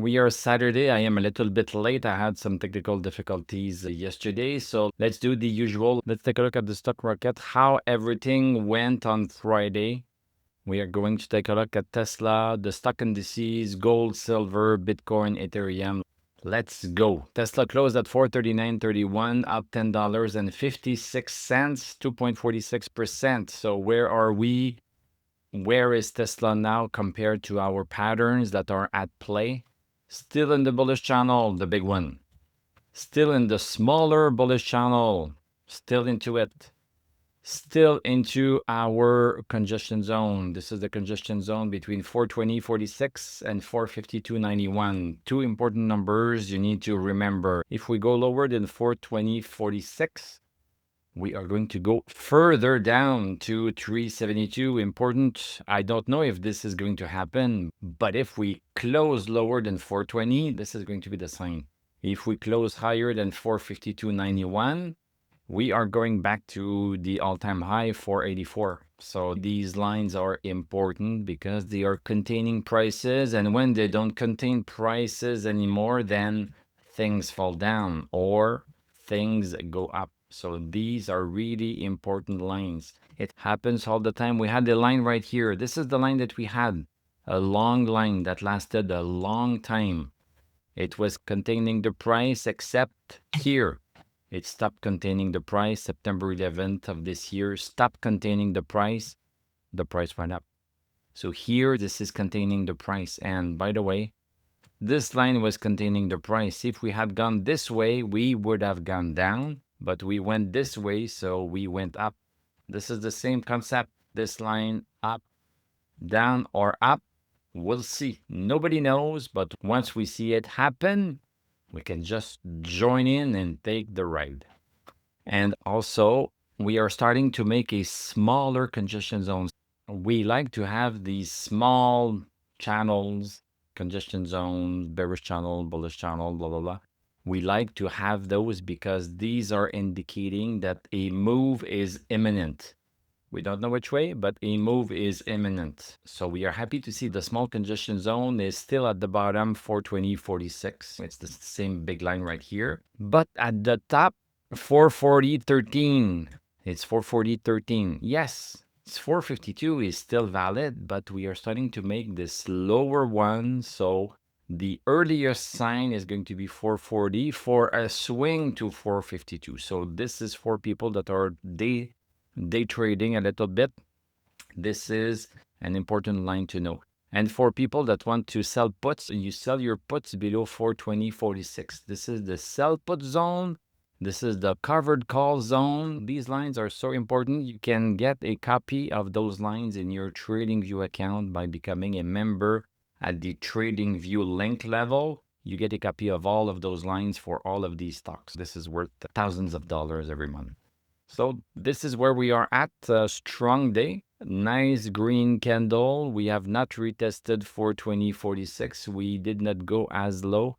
We are Saturday. I am a little bit late. I had some technical difficulties yesterday. So let's do the usual. Let's take a look at the stock market, how everything went on Friday. We are going to take a look at Tesla, the stock indices, gold, silver, Bitcoin, Ethereum. Let's go. Tesla closed at $439.31, up $10.56, 2.46%. So where are we? Where is Tesla now compared to our patterns that are at play? Still in the bullish channel, the big one. Still in the smaller bullish channel, still into it. Still into our congestion zone. This is the congestion zone between 420.46 and 452.91. Two important numbers you need to remember. If we go lower than 420.46, we are going to go further down to 372. Important. I don't know if this is going to happen, but if we close lower than 420, this is going to be the sign. If we close higher than 452.91, we are going back to the all-time high 484. So these lines are important because they are containing prices, and when they don't contain prices anymore, then things fall down or things go up. So these are really important lines. It happens all the time. We had the line right here. This is the line that we had, a long line that lasted a long time. It was containing the price except here. It stopped containing the price September 11th of this year, stopped containing the price went up. So here, this is containing the price. And by the way, this line was containing the price. If we had gone this way, we would have gone down, but we went this way, so we went up. This is the same concept. This line up, down, or up, we'll see. Nobody knows, but once we see it happen, we can just join in and take the ride. And also, we are starting to make a smaller congestion zone. We like to have these small channels, congestion zone, bearish channel, bullish channel, blah, blah, blah. We like to have those because these are indicating that a move is imminent. We don't know which way, but a move is imminent. So we are happy to see the small congestion zone is still at the bottom, 420.46. It's the same big line right here. But at the top, 440.13. It's 440.13. Yes, it's 452 is still valid, but we are starting to make this lower one. So the earliest sign is going to be 440 for a swing to 452. So this is for people that are day trading a little bit. This is an important line to know. And for people that want to sell puts, you sell your puts below 420.46. This is the sell put zone. This is the covered call zone. These lines are so important. You can get a copy of those lines in your TradingView account by becoming a member at the TradingView link level. You get a copy of all of those lines for all of these stocks. This is worth thousands of dollars every month. So this is where we are at. Strong day. Nice green candle. We have not retested 420.46. We did not go as low.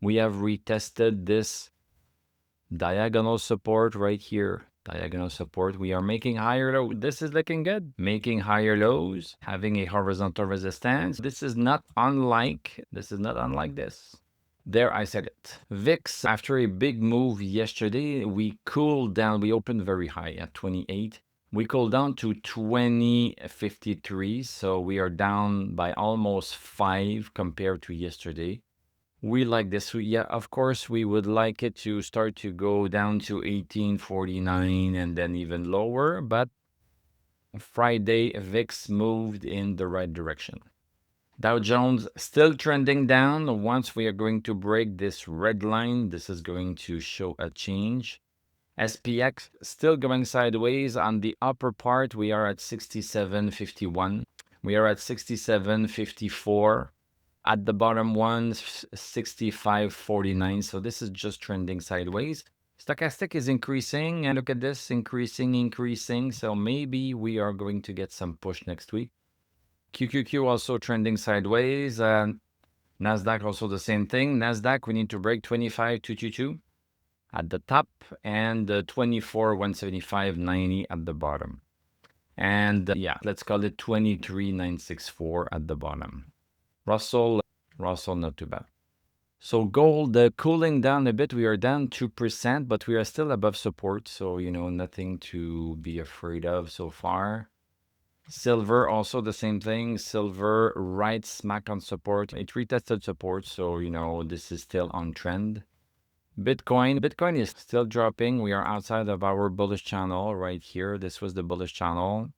We have retested this diagonal support right here. Diagonal support. We are making higher low. This is looking good. Making higher lows. Having a horizontal resistance. This is not unlike this. There, I said it. VIX, after a big move yesterday, we cooled down. We opened very high at 28. We cooled down to 20.53. So we are down by almost 5 compared to yesterday. We like this. Yeah, of course, we would like it to start to go down to 18.49 and then even lower. But Friday, VIX moved in the right direction. Dow Jones still trending down. Once we are going to break this red line, this is going to show a change. SPX still going sideways. On the upper part, we are at 67.51. We are at 67.54. At the bottom one, 65.49. So this is just trending sideways. Stochastic is increasing. And look at this, increasing. So maybe we are going to get some push next week. QQQ also trending sideways. NASDAQ also the same thing. NASDAQ, we need to break 25.222 at the top and 24.175.90 at the bottom. And yeah, let's call it 23.964 at the bottom. Russell not too bad. So gold cooling down a bit. We are down 2%, but we are still above support. So, nothing to be afraid of so far. Silver, also the same thing. Silver right smack on support. It retested support. So, this is still on trend. Bitcoin is still dropping. We are outside of our bullish channel right here. This was the bullish channel.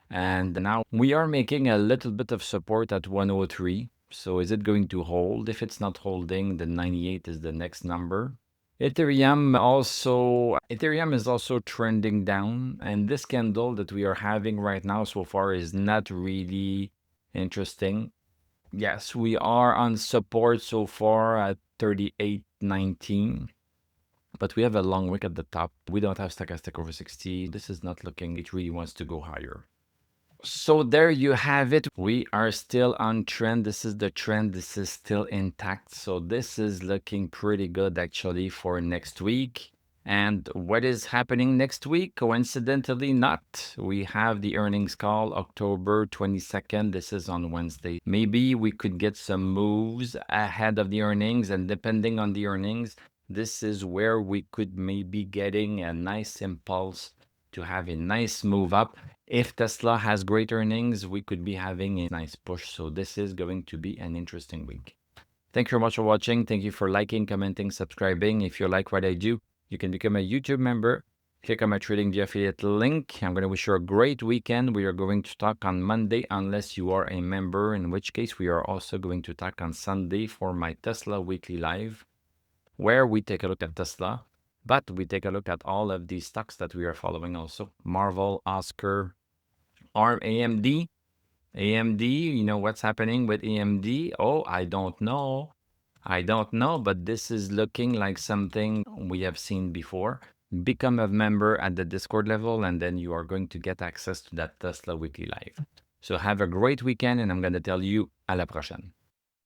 And now we are making a little bit of support at 103. So is it going to hold? If it's not holding, then 98 is the next number. Ethereum is also trending down. And this candle that we are having right now so far is not really interesting. Yes, we are on support so far at 38.19. But we have a long wick at the top. We don't have stochastic over 60. This is not looking, it really wants to go higher. So there you have it. We are still on trend. This is the trend. This is still intact. So this is looking pretty good actually for next week. And what is happening next week? Coincidentally not. We have the earnings call October 22nd. This is on Wednesday. Maybe we could get some moves ahead of the earnings, and depending on the earnings, this is where we could maybe getting a nice impulse to have a nice move up. If Tesla has great earnings, we could be having a nice push. So this is going to be an interesting week. Thank you very much for watching. Thank you for liking, commenting, subscribing. If you like what I do, you can become a YouTube member. Click on my TradingView affiliate link. I'm going to wish you a great weekend. We are going to talk on Monday unless you are a member, in which case we are also going to talk on Sunday for my Tesla weekly live, where we take a look at Tesla, but we take a look at all of these stocks that we are following also. Marvel, Oscar, ARM, AMD. AMD, you know what's happening with AMD? Oh, I don't know. I don't know, but this is looking like something we have seen before. Become a member at the Discord level, and then you are going to get access to that Tesla Weekly Live. So have a great weekend, and I'm going to tell you à la prochaine.